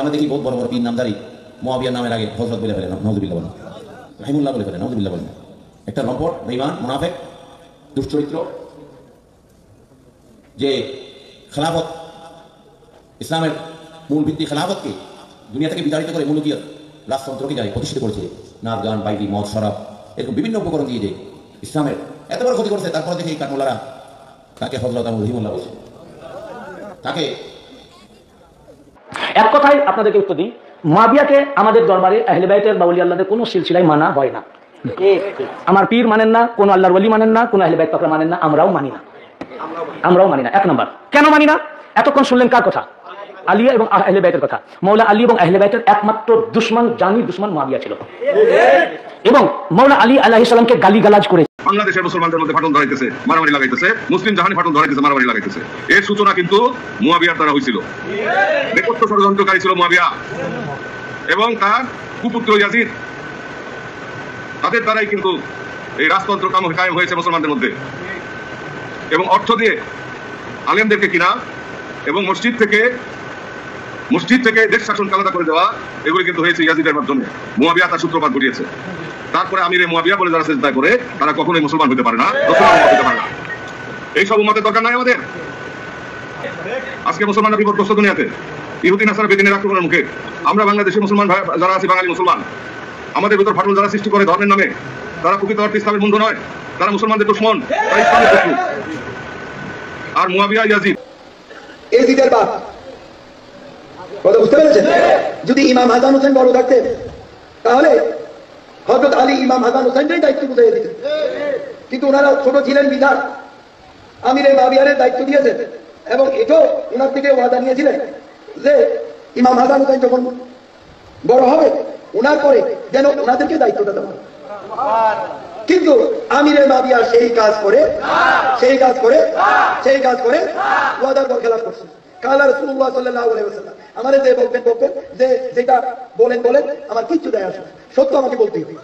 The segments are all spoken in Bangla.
আমরা দেখি বহুত বড় বড় পীর নামধারী মুয়াবিয়ার নামের আগে হযরত বলে ফেলেন, নাউযুবিল্লাহ বলেন, রাহিমুল্লাহ বলে ফেলেন, নাউযুবিল্লাহ বলেন। একটা লম্পট, বেঈমান, মুনাফিক, দুশ্চরিত্র, যে খেলাফত, ইসলামের মূল ভিত্তি খেলাফতকে দুনিয়া থেকে বিতাড়িত করে মুলুকিয়ত রাজতন্ত্রকে যারা প্রতিষ্ঠিত করেছে, নাচ গান, বাইদি, মদ, শরাব, এরকম বিভিন্ন উপকরণ দিয়ে যে ইসলামের এত বড় ক্ষতি করেছে, তারপরে দেখে এই কাঠমোল্লারা তাকে হযরত রহিমুল্লাহ বলছে। তাকে এক কথায় আপনাদেরকে উত্তর দিই, মুয়াবিয়াকে আমাদের দরবারে আহলে বাইতের বা ওলি আল্লাহদের কোনো সিলসিলায় মানা হয় না। আমার পীর মানেন না, কোন আল্লাহর ওলি মানেন না, কোন আহলে বাইত পাকরা মানেন না, আমরাও মানি না। এক নাম্বার, কেন মানি না? এতক্ষণ শুনলেন কার কথা? আলিয়া এবং আহলে বাইতের কথা। মাওলা আলী এবং আহলে বাইতের একমাত্র দুশমন, জানি দুশমন মুয়াবিয়া ছিল, এবং মাওলা আলী আলাইহিস সালামকে গালিগালাজ করে বাংলাদেশের মুসলমানদের মধ্যে ফাটল ধরাইতেছে, মারামারি লাগাইতেছে, মুসলিম জাহানি ফাটল ধরাইতেছে, মারামারি লাগাইতেছে। এর সূচনা কিন্তু মুয়াবিয়ার দ্বারা হয়েছিল। নেপথ্য ষড়যন্ত্রকারী ছিল মুয়াবিয়া এবং তার কুপুত্র ইয়াজিদ, তাদের দ্বারাই কিন্তু এই রাজতন্ত্র কায়েম হয়েছে মুসলমানদের মধ্যে। এবং অর্থ দিয়ে আলেমদেরকে কিনা এবং মসজিদ থেকে দেশ শাসন আলাদা করে দেওয়া, এগুলি কিন্তু হয়েছে ইয়াজিদের মাধ্যমে। মুয়াবিয়া তার সূত্রপাত ঘটিয়েছে। তারপরে আমিরে মুয়াবিয়া বলে যারা সিজদা করে, তারা কখনোই মুসলমান হতে পারে না, এইসব উম্মতের দরকার নাই আমাদের। আজকে মুসলমানরা বিপদগ্রস্ত দুনিয়াতে, ইহুদি নাসারা বেদিনের আক্রমণের মুখে। আমরা বাংলাদেশি মুসলমান যারা আছি, বাঙালি মুসলমান, আমাদের ভিতর ফাটল যারা সৃষ্টি করে ধর্মের নামে, তারা প্রকৃত অর্থে ইসলামের বন্ধু নয়, তারা মুসলমানদের দুশমন, তারা ইসলামের শত্রু। আর মুয়াবিয়া ইয়াজিদ ইয়াজিদের বাপ, কথা বুঝতে পেরেছেন? যদি ইমাম হাসান হোসেন বড় থাকতেন, তাহলে হযরত আলী ইমাম হাসান হোসেনকেই দায়িত্ব বুঝিয়ে দিতেন। কিন্তু ওনারা ছোট ছিলেন বিধান আমিরে মুয়াবিয়ার দায়িত্ব দিয়েছেন, এবং এটাও ওনার থেকে ওয়াদা নিয়েছিলেন যে ইমাম হাসান হোসেন যখন বড় হবে, ওনার পরে যেন ওনাদেরকে দায়িত্বটা দেওয়া। কিন্তু আমিরে মুয়াবিয়া সেই কাজ করে ওয়াদার বরখেলাপ করছে। কালা রাসূলুল্লাহ সাল্লাল্লাহু আলাইহি ওয়াসাল্লাম, আমারে যে বলবেন যে যেটা বলেন আমার কিচ্ছু দেয় আসে না, সত্য আমাকে বলতেই হবে।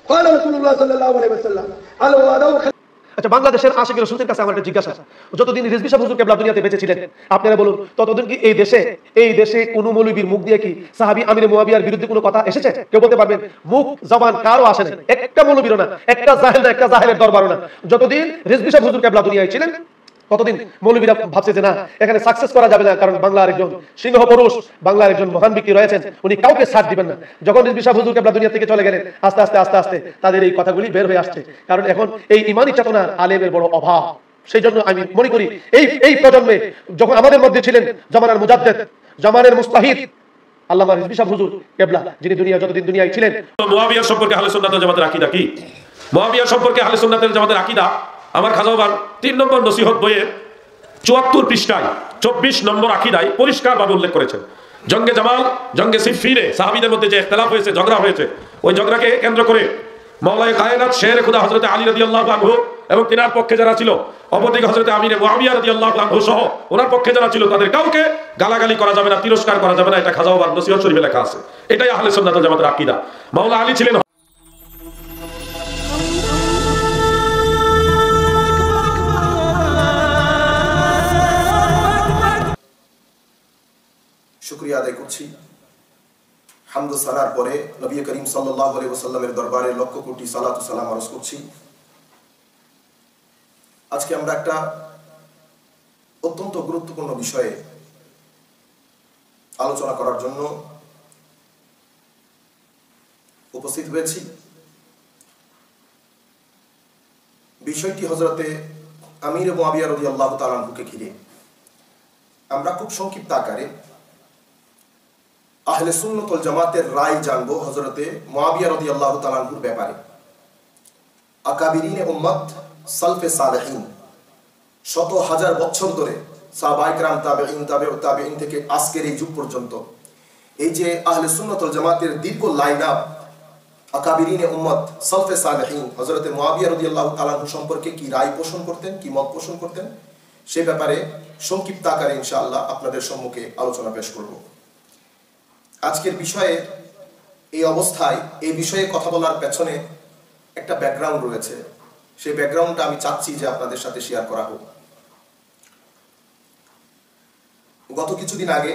কালা রাসূলুল্লাহ সাল্লাল্লাহু আলাইহি ওয়াসাল্লাম আল ওয়াদাউ। আচ্ছা, বাংলাদেশের আশিক রাসূলদের কাছে আমার একটা জিজ্ঞাসা, যতদিন রিজভী সাহেব হুজুর কেবলা দুনিয়াতে বেঁচে ছিলেন, আপনারা বলুন, ততদিন কি এই দেশে কোন মৌলবীর মুখ দিয়ে কি সাহাবী আমিরে মুয়াবিয়ার বিরুদ্ধে কোনো কথা এসেছে? কেউ বলতে পারবেন? মুখ জবান কারো আসে না, একটা মৌলবীরও না, একটা জাহেলের দরবারও না। যতদিন রিজভী সাহেব হুজুর কেবলা দুনিয়ায় ছিলেন, ততদিন মৌলবীরা ভাবছে যে না, এখানে সাকসেস করা যাবে না, কারণ বাংলার একজন সিংহ পুরুষ, বাংলার একজন মহান ব্যক্তি রয়েছেন, উনি কাউকে ছাড় দিবেন না। যখন রিজভী সাহেব হুজুর কেবলা দুনিয়া থেকে চলে গেলেন, আস্তে আস্তে তাদের এই কথাগুলি বের হয়ে আসছে। কারণ এখন এই ঈমানি চেতনা আলেমের বড় অভাব। সেই জন্য আমি মনে করি এই প্রজন্মে যখন আমাদের মধ্যে ছিলেন জামানার মুজাদ্দেদ, জামানের মুস্তাহিদ আল্লামা রিজভী সাহেব হুজুর কেবলা, যিনি যতদিন দুনিয়ায় ছিলেন। মুয়াবিয়া সম্পর্কে আহলে সুন্নাত ওয়াল জামাতের আকীদা কি? মুয়াবিয়া সম্পর্কে আহলে সুন্নাত ওয়াল জামাতের আকীদা আমার খাজাওয়ার 3 নম্বর নসিহত বইয়ের 74 পৃষ্ঠায় 24 নম্বর আকীদায় পরিষ্কারভাবে উল্লেখ করেছেন। জঙ্গে জামাল, জঙ্গে সিফফিনে সাহাবীদের মধ্যে যে ইখতিলাফ হয়েছে, ঝগড়া হয়েছে, ওই ঝগড়াকে কেন্দ্র করে মাওলায়ে কায়নাত শেরে খুদা হযরত আলী রাদিয়াল্লাহু আনহু এবং তিনার পক্ষে যারা ছিল, অপরদিকে হযরত আমিরে মুয়াবিয়া রাদিয়াল্লাহু আনহু সহ ওনার পক্ষে যারা ছিল, তাদের কাউকে গালাগালি করা যাবে না, তিরস্কার করা যাবে না। এটা খাজাওয়ার নসিহত শরীফে লেখা আছে। এটাই আহলে সুন্নাত ওয়াল জামাতের আকীদা। মাওলা আলী ছিলেন শুকরিয়া আদায় করছি। হামদ ও সালার পরে নবী করিম সাল্লাল্লাহু আলাইহি ওয়াসাল্লামের দরবারে লক্ষ কোটি সালাত ও সালাম আরজ করছি। আজকে আমরা একটা অত্যন্ত গুরুত্বপূর্ণ বিষয়ে আলোচনা করার জন্য উপস্থিত হয়েছি। বিষয়টি হযরতে আমির মুয়াবিয়া রাদিয়াল্লাহু তাআলা আনহুকে ঘিরে। আমরা খুব সংক্ষিপ্ত আকারে আহলে সুন্নাত ওয়াল জামাতের রায় জানবো হযরতে মুয়াবিয়া রাদিয়াল্লাহু তাআলা আনহুর ব্যাপারে। আকাবিরিনে উম্মত, সালফে সালেহিন, শত হাজার বছর ধরে সাহাবায়ে কেরাম, তাবেঈন, তাবেউত তাবেঈন থেকে আজকের এই যুগ পর্যন্ত এই যে আহলে সুন্নাত ওয়াল জামাতের দীর্ঘ লাইন আপ, আকাবিরিনে উম্মত, সালফে সালেহিন হযরতে মুয়াবিয়া রাদিয়াল্লাহু তাআলা আনহু সম্পর্কে কি রায় পোষণ করতেন, কি মত পোষণ করতেন, সে ব্যাপারে সংক্ষিপ্ত আকারে ইনশাআল্লাহ আপনাদের সম্মুখে আলোচনা পেশ করব। আজকের বিষয়ে এই অবস্থায় এই বিষয়ে কথা বলার পেছনে একটা ব্যাকগ্রাউন্ড রয়েছে। সেই ব্যাকগ্রাউন্ডটা আমি চাচ্ছি যে আপনাদের সাথে শেয়ার করা হোক। গত কিছুদিন আগে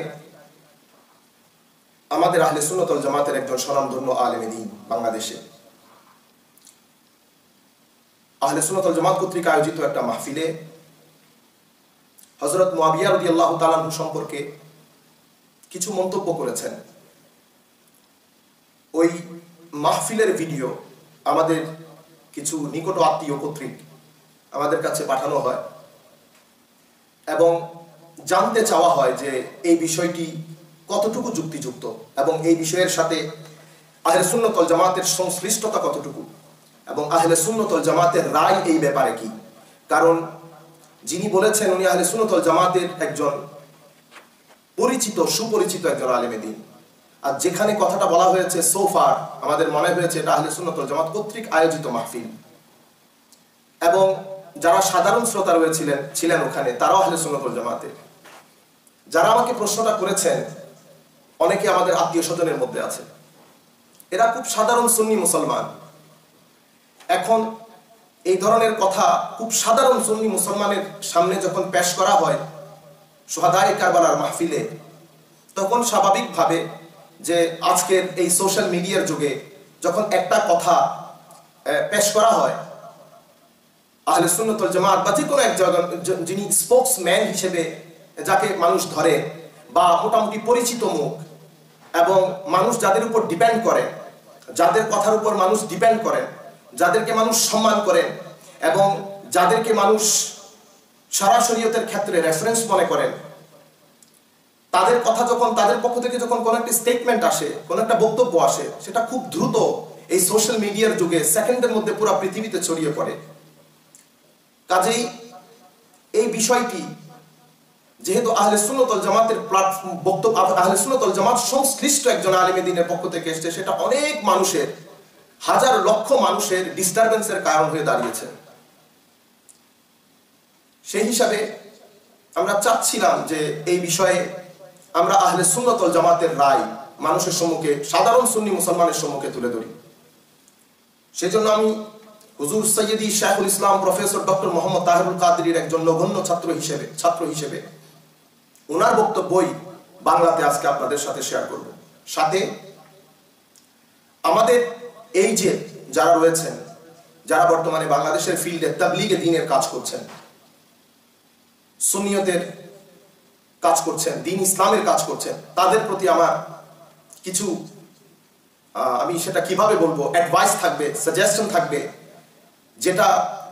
আমাদের আহলে সুন্নাত ওয়াল জামাতের একজন স্বনামধন্য আলেম দ্বীন বাংলাদেশে আহলে সুন্নাত ওয়াল জামাত কর্তৃক আয়োজিত একটা মাহফিলে হযরত মুআবিয়া রাদিয়াল্লাহু তাআলা আনহু সম্পর্কে কিছু মন্তব্য করেছেন। ওই মাহফিলের ভিডিও আমাদের কিছু নিকট আত্মীয় কর্তৃক আমাদের কাছে পাঠানো হয় এবং জানতে চাওয়া হয় যে এই বিষয়টি কতটুকু যুক্তিযুক্ত এবং এই বিষয়ের সাথে আহলে সুন্নাত ওয়াল জামাতের সংশ্লিষ্টতা কতটুকু এবং আহলে সুন্নাত ওয়াল জামাতের রায় এই ব্যাপারে কি। কারণ যিনি বলেছেন উনি আহলে সুন্নাত ওয়াল জামাতের একজন সুপরিচিত একজন আলেম দ্বীন। আর যেখানে কথাটা বলা হয়েছে সোফার আমাদের মনে হয়েছে এটা আহলে সুন্নাত ওয়াল জামাত কর্তৃক আয়োজিত মাহফিল এবং যারা সাধারণ শ্রোতা ছিলেন ওখানে তারাও আহলে সুন্নাত ওয়াল জামাতের। যারা আমাকে প্রশ্নটা করেছেন অনেকে আমাদের আত্মীয় স্বজনের মধ্যে আছে, এরা খুব সাধারণ সুন্নি মুসলমান। এখন এই ধরনের কথা খুব সাধারণ সুন্নি মুসলমানের সামনে যখন পেশ করা হয় শুহাদায়ে কারবালার মাহফিলে, তখন স্বাভাবিকভাবে যে আজকের এই সোশ্যাল মিডিয়ার যুগে যখন একটা কথা পেশ করা হয় আহলে সুন্নাত ওয়াল জামাত বা যে কোনো একজন যিনি স্পোকসম্যান হিসেবে যাকে মানুষ ধরে বা মোটামুটি পরিচিত মুখ এবং মানুষ যাদের উপর ডিপেন্ড করে, যাদের কথার উপর মানুষ ডিপেন্ড করেন, যাদেরকে মানুষ সম্মান করেন এবং যাদেরকে মানুষ সারা শরীয়তের ক্ষেত্রে রেফারেন্স মনে করেন, তাদের কথা যখন তাদের পক্ষ থেকে যখন কোনো একটা স্টেটমেন্ট আসে, কোনো একটা বক্তব্য আসে, সেটা খুব দ্রুত এই সোশ্যাল মিডিয়ার যুগে সেকেন্ডের মধ্যে পুরো পৃথিবীতে ছড়িয়ে পড়ে। কাজেই এই বিষয়টি যেহেতু আহলে সুন্নাত ওয়াল জামাতের বক্তব্য, আহলে সুন্নাত ওয়াল জামাত সংশ্লিষ্ট একজন আলেম দ্বীনের পক্ষ থেকে এসেছে, সেটা অনেক মানুষের, হাজার লক্ষ মানুষের ডিস্টারবেন্সের কারণ হয়ে দাঁড়িয়েছে। সেই হিসাবে আমরা চাচ্ছিলাম যে এই বিষয়ে আমরা আহলে সুন্নাত ওয়াল জামাতের রায় মানুষের সম্মুখে, সাধারণ সুন্নি মুসলমানের সম্মুখে তুলে ধরি। সেজন্য আমি হুজুর সৈয়দি শাইখুল ইসলাম প্রফেসর ডক্টর মোহাম্মদ তাহেরুল কাদেরীর একজন নগণ্য ছাত্র হিসেবে ওনার বক্তব্যই বাংলাতে আজকে আপনাদের সাথে শেয়ার করব। সাথে আমাদের এই যে যারা রয়েছেন, যারা বর্তমানে বাংলাদেশের ফিল্ডে তাবলীগে দ্বীনের কাজ করছেন, সুন্নিয়তের কাজ করছেন, দ্বীন ইসলামের কাজ করছেন, তাদের প্রতি আমার কিছু আমি সেটা কিভাবে বলবো, অ্যাডভাইস থাকবে, সাজেশন থাকবে, যেটা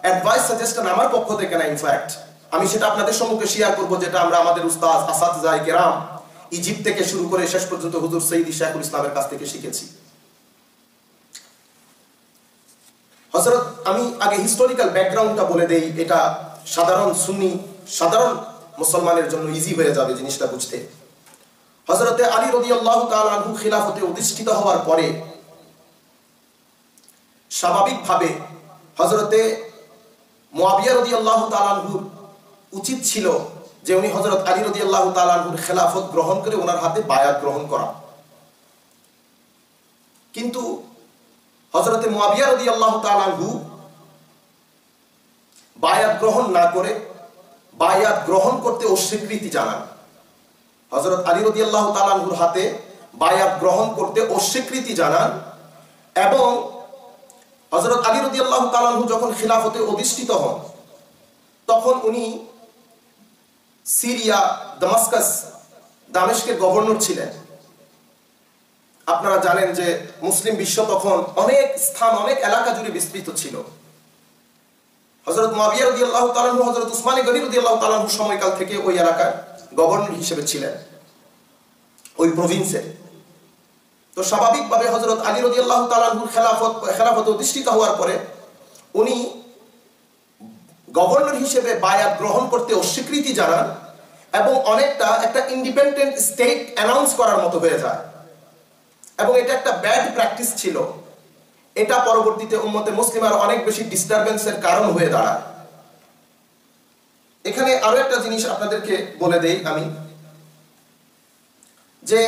অ্যাডভাইস সাজেশন আমার পক্ষ থেকে না, ইনফ্যাক্ট আমি সেটা আপনাদের সম্মুখে শেয়ার করব, যেটা আমরা আমাদের উস্তাদ আসাতিজায়ে কেরাম ইজিপ্ট থেকে শুরু করে শেষ পর্যন্ত হুজুর সৈয়দি শাইখুল ইসলামের কাছ থেকে শিখেছি। হযরত আমি আগে হিস্টোরিক্যাল ব্যাকগ্রাউন্ডটা বলে দেই, এটা সাধারণ মুসলমানের জন্য ইজি হয়ে যাবে জিনিসটা বুঝতে। হযরতে আলী রাদিয়াল্লাহু তাআলা আনহু খিলাফতে অধিষ্ঠিত হওয়ার পরে স্বাভাবিকভাবে হযরতে মুআবিয়া রাদিয়াল্লাহু তাআলা আনহুর উচিত ছিল যে উনি হযরত আলী রাদিয়াল্লাহু তাআলা আনহুর খেলাফত গ্রহণ করে ওনার হাতে বায়াত গ্রহণ করা। কিন্তু হযরতে মুআবিয়া রাদিয়াল্লাহু তাআলা আনহু বায়াত গ্রহণ না করে বায়াত গ্রহণ করতে অস্বীকৃতি জানান। হযরত আলী রাদিয়াল্লাহু তাআলা আনহুর হাতে বায়াত গ্রহণ করতে অস্বীকৃতি জানান এবং হযরত আলী রাদিয়াল্লাহু তাআলা আনহু যখন খিলাফতে অধিষ্ঠিত হন তখন উনি সিরিয়া, দামেস্কের গভর্নর ছিলেন। আপনারা জানেন যে মুসলিম বিশ্ব তখন অনেক স্থান, অনেক এলাকা জুড়ে বিস্তৃত ছিল। হযরত মুআবিয়া রাদিয়াল্লাহু তাআলা আনহু হযরত উসমান গনি রাদিয়াল্লাহু তাআলা আনহু সময়কাল থেকে ওই এলাকার গভর্নর হিসেবে ছিলেন ওই প্রভিন্সে। তো স্বাভাবিকভাবে হযরত আলী রাদিয়াল্লাহু তাআলা আনহুর খেলাফত অধিষ্ঠিত হওয়ার পরে উনি গভর্নর হিসেবে বায়াত গ্রহণ করতে অস্বীকৃতি জানান এবং অনেকটা একটা ইন্ডিপেন্ডেন্ট স্টেট অ্যানাউন্স করার মতো হয়ে যায় এবং এটা একটা ব্যাড প্র্যাকটিস ছিল। এটা পরবর্তীতে উম্মতে মুসলিমার অনেক বেশি ডিস্টারবেন্সের কারণ হয়ে দাঁড়ায়। এখানে আরো একটা জিনিস আপনাদেরকে বলে দেই আমি, যে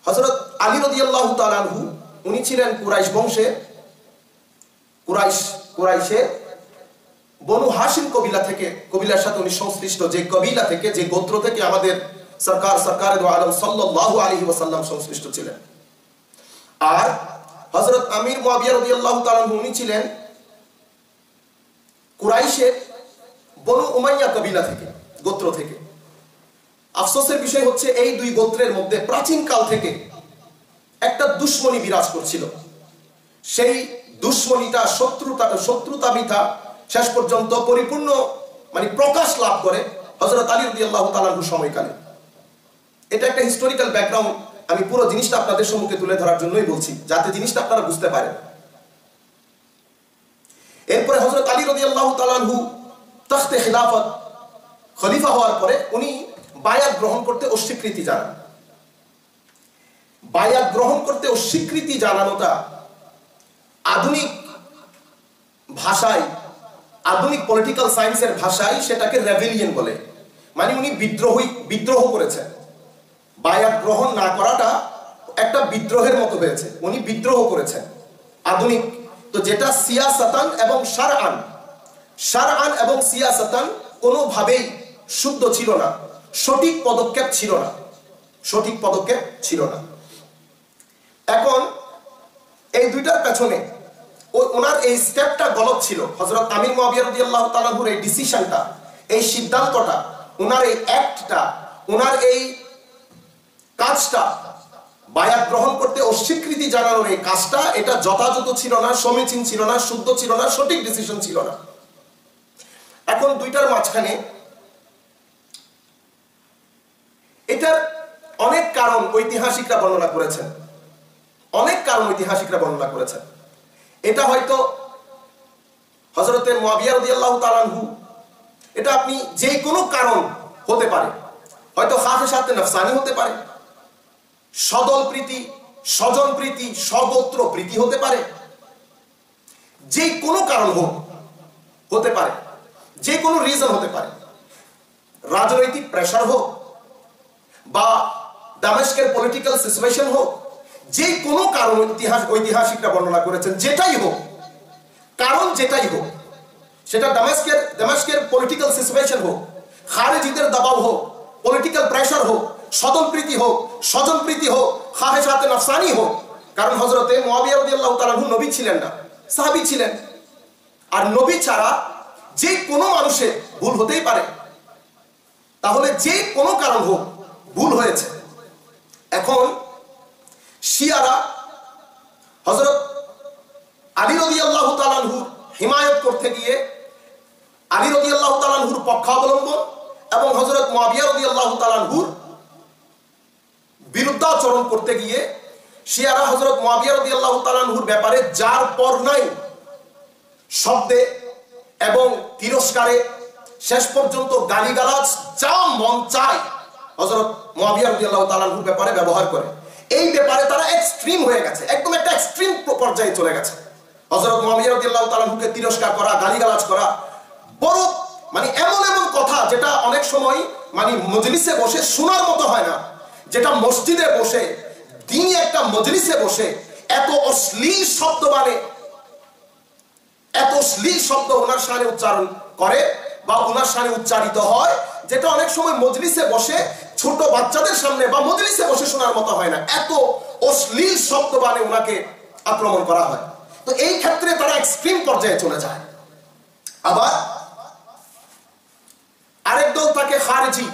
হযরত আলী রাদিয়াল্লাহু তাআলা আনহু উনি ছিলেন কুরাইশ বংশে, কুরাইশে বনু হাশিম কবিলা থেকে, কবিলার সাথে উনি সংশ্লিষ্ট, যে কবিলা থেকে, যে গোত্র থেকে আমাদের সরকার দো আলম সাল্লাল্লাহু আলাইহি ওয়াসাল্লাম সংশ্লিষ্ট ছিলেন। আর হযরত আমির মুয়াবিয়া রাদিয়াল্লাহু তাআলা উনি ছিলেন কুরাইশের বনু উমাইয়া কবিলা থেকে, গোত্র থেকে। আফসোসের বিষয় হচ্ছে এই দুই গোত্রের মধ্যে প্রাচীন কাল থেকে একটা দুশ্মনী বিরাজ করছিল। সেই দুশ্মনীটা শত্রুতা মিথা শেষ পর্যন্ত পরিপূর্ণ প্রকাশ লাভ করে হযরত আলী রাদিয়াল্লাহু তাআলার সময়কালে। এটা একটা হিস্টোরিক্যাল ব্যাকগ্রাউন্ড, আমি পুরো জিনিসটা আপনাদের সম্মুখে তুলে ধরার জন্যই বলছি, যাতে জিনিসটা আপনারা বুঝতে পারেন। এরপরে হযরত আলী রাদিয়াল্লাহু তাআলা তখতে খিলাফত খলিফা হওয়ার পরে উনি বায়াত গ্রহণ করতে অস্বীকৃতি জানান। বায়াত গ্রহণ করতে অস্বীকৃতি জানানোটা আধুনিক ভাষায়, আধুনিক পলিটিক্যাল সায়েন্সের ভাষায় সেটাকে রেভিলিয়ন বলে। উনি বিদ্রোহ করেছেন। বায়াত গ্রহণ না করাটা একটা বিদ্রোহের মতো হয়েছে, উনি বিদ্রোহ করেছেন। আধুনিক তো যেটা সিয়াসাতান এবং শারআন এবং সিয়াসাতান কোনোভাবেই শুদ্ধ ছিল না, সঠিক পদক্ষেপ ছিল না। এখন এই দুইটার পেছনে ওনার এই স্টেপটা গলত ছিল। হযরত আমির মুয়াবিয়া রাদিয়াল্লাহু তাআলার এই ডিসিশনটা, এই সিদ্ধান্তটা, ওনার এই অ্যাক্টটা, ওনার এই কাজটা, বায়াত গ্রহণ করতে অস্বীকৃতি জানানোর এই কাজটা, এটা যথাযথ ছিল না, সমীচীন ছিল না, শুদ্ধ ছিল না, সঠিক ডিসিশন ছিল না। এখন দুইটার মাঝখানে এটার অনেক কারণ ঐতিহাসিকরা বর্ণনা করেছেন। এটা হয়তো হযরতে মুয়াবিয়া রাদিয়াল্লাহু তাআলা আনহু, এটা আপনি যে কোনো কারণ হতে পারে, হয়তো খাফিসাতে নফসানি হতে পারে, সদল প্রীতি, স্বজন প্রীতি, স্বগোত্র প্রীতি হতে পারে, যে কোনো কারণ হতে পারে, যে কোনো রিজন হতে পারে, রাজনৈতিক প্রেসার হোক বা দামেস্কের পলিটিক্যাল সিচুয়েশন হোক, যে কোনো কারণ ঐতিহাসিকরা বর্ণনা করেছেন, যেটাই হোক, কারণ যেটাই হোক, সেটা দামেস্কের পলিটিক্যাল সিচুয়েশন হোক, খারেজিদের দবাব হোক, পলিটিক্যাল প্রেসার হোক, সদল প্রীতি হোক, স্বজন প্রীতি হোক, খাহেসাতে নফসানি হোক। কারণ হযরতে মুয়াবিয়া রাদিয়াল্লাহু তাআলা নবী ছিলেন না, সাহাবী ছিলেন। আর নবী ছাড়া যে কোনো মানুষের ভুল হতেই পারে। তাহলে যে কোনো কারণ হোক, ভুল হয়েছে। এখন শিয়ারা হযরত আলী রাদিয়াল্লাহু তাআলা হিমায়ত করতে গিয়ে, আলী রাদিয়াল্লাহু তাআলা পক্ষাবলম্বন এবং হযরত মুয়াবিয়া রাদিয়াল্লাহু তাআলা বিরুদ্ধাচরণ করতে গিয়ে শিয়ারা হযরত মুয়াবিয়া রাদিয়াল্লাহু তাআলা ব্যাপারে যার পর নাই শব্দে এবং তিরস্কারে, শেষ পর্যন্ত গালিগালাজ, যা মন চায় হযরত মুয়াবিয়া রাদিয়াল্লাহু তাআলার ব্যাপারে ব্যবহার করে। এই ব্যাপারে তারা এক্সট্রিম হয়ে গেছে, একদম একটা এক্সট্রিম পর্যায়ে চলে গেছে। হযরত মুয়াবিয়া রাদিয়াল্লাহু তাআলাকে তিরস্কার করা, গালিগালাজ করা, বড় এমন কথা যেটা অনেক সময় মজলিসে বসে শোনার মতো হয় না, যেটা মসজিদে বসে, দিনই একটা মজলিসে বসে এত অশ্লীল শব্দ এত অশ্লীল শব্দ ওনার শানে উচ্চারণ করে বা ওনার শানে উচ্চারিত হয়, যেটা অনেক সময় মজলিসে বসে ছোট বাচ্চাদের সামনে বা মজলিসে বসে শোনার মতো হয় না। এত অশ্লীল শব্দ ওনাকে আক্রমণ করা হয়। তো এই ক্ষেত্রে তারা এক্সট্রিম পর্যায়ে চলে যায়। আবার আরেক দল থাকে খারেজি,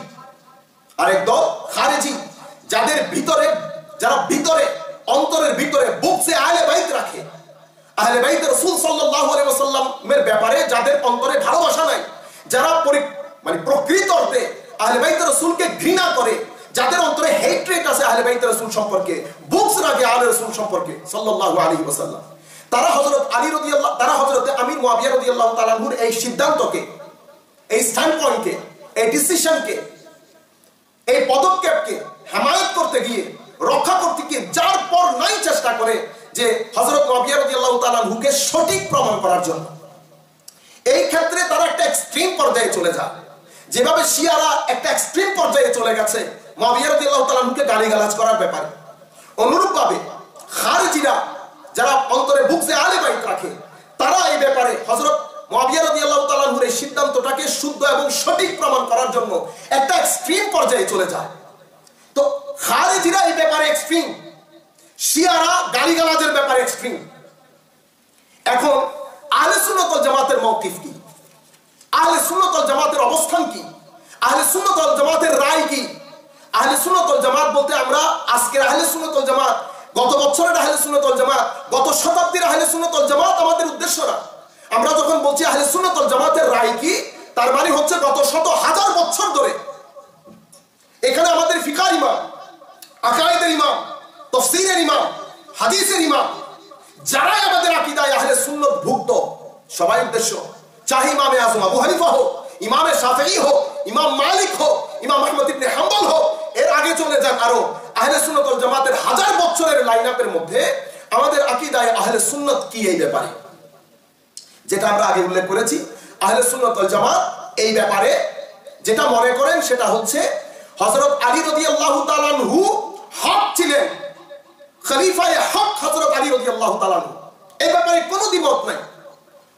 যারা ভিতরে অন্তরের ভিতরে বুকসে আহলে বাইত রাখে, আহলে বাইত রাসূল সাল্লাল্লাহু আলাইহি ওয়াসাল্লামের ব্যাপারে যাদের অন্তরে ভালোবাসা নাই, যারা প্রকৃত অর্থে আহলে বাইত রাসূলকে ঘৃণা করে, যাদের অন্তরে হেট্রেট আছে আহলে বাইত রাসূল সম্পর্কে, বুকস রাখে আহলে রাসূল সম্পর্কে সাল্লাল্লাহু আলাইহি ওয়াসাল্লাম, তারা হযরত আমির মুয়াবিয়া রাদিয়াল্লাহু তাআলা আনহুর এই সিদ্ধান্তকে, এই স্ট্যান্ডপয়েন্টকে, এই ডিসিশনকে, এই পদক্ষেপকে হিমায়ত করতে গিয়ে, রক্ষা করতে গিয়ে যার পর নাই চেষ্টা করে যে হযরত মুয়াবিয়া রাদিয়াল্লাহু তাআলা আনহুকে সঠিক প্রমাণ করার জন্য। এই ক্ষেত্রে তারা একটা এক্সট্রিম পর্যায়ে চলে যায়, যেভাবে শিয়ারা একটা এক্সট্রিম পর্যায়ে চলে গেছে মুয়াবিয়া রাদিয়াল্লাহু তাআলা আনহুকে গালিগালাজ করার ব্যাপারে। অনুরূপভাবে খারিজিরা, যারা অন্তরে বুকসে আহলে বাইত রাখে, তারা এই ব্যাপারে হযরত মুয়াবিয়া রাদিয়াল্লাহু তাআলা আনহুর এই সিদ্ধান্তটাকে শুদ্ধ এবং সঠিক প্রমাণ করার জন্য একটা এক্সট্রিম পর্যায়ে চলে যায়। তো খারেজিরা এই ব্যাপারে এক্সট্রিম, শিয়ারা গালিগালাজের ব্যাপারে এক্সট্রিম। এখন আহলে সুন্নাত ওয়াল জামাতের মওকিফ কি, আহলে সুন্নাত ওয়াল জামাতের অবস্থান কি, আহলে সুন্নাত ওয়াল জামাতের রায় কি? আহলে সুন্নাত ওয়াল জামাত বলতে আমরা আজকের আহলে সুন্নাত ওয়াল জামাত, গত বছরের আহলে সুন্নাত ওয়াল জামাত, গত শতাব্দীর আহলে সুন্নাত ওয়াল জামাত আমাদের উদ্দেশ্য না। আমরা যখন বলছি আহলে সুন্নাত ওয়াল জামাতের রায় কি, তার মানে হচ্ছে গত শত হাজার বছর ধরে এখানে আমাদের ফিকার ইমাম, আকায়েদের ইমাম, তাফসীরের ইমাম, হাদিসের ইমাম, যারাই আমাদের আকীদায় আহলে সুন্নাত ভুক্ত, সবাই উদ্দেশ্য, চাহে ইমামে আযম আবু হানিফা হোক, ইমামে শাফিঈ হোক, ইমাম মালিক হোক, ইমাম আহমদ ইবনে হাম্বল হোক, এর আগে চলে যান আরো আহলে সুন্নাত ওয়াল জামাতের হাজার বছরের লাইনআপের মধ্যে আমাদের আকীদায় আহলে সুন্নাত কি এই ব্যাপারে, যেটা আমরা আগে উল্লেখ করেছি, আহলে সুন্নাত ওয়াল জামাত এই ব্যাপারে যেটা মনে করেন সেটা হচ্ছে হযরত আলী রাদিয়াল্লাহু তাআলা আনহু হক ছিলেন, খলিফায়ে হক হযরত আলী রাদিয়াল্লাহু তাআলা আনহু, এই ব্যাপারে কোনো দ্বিমত নাই।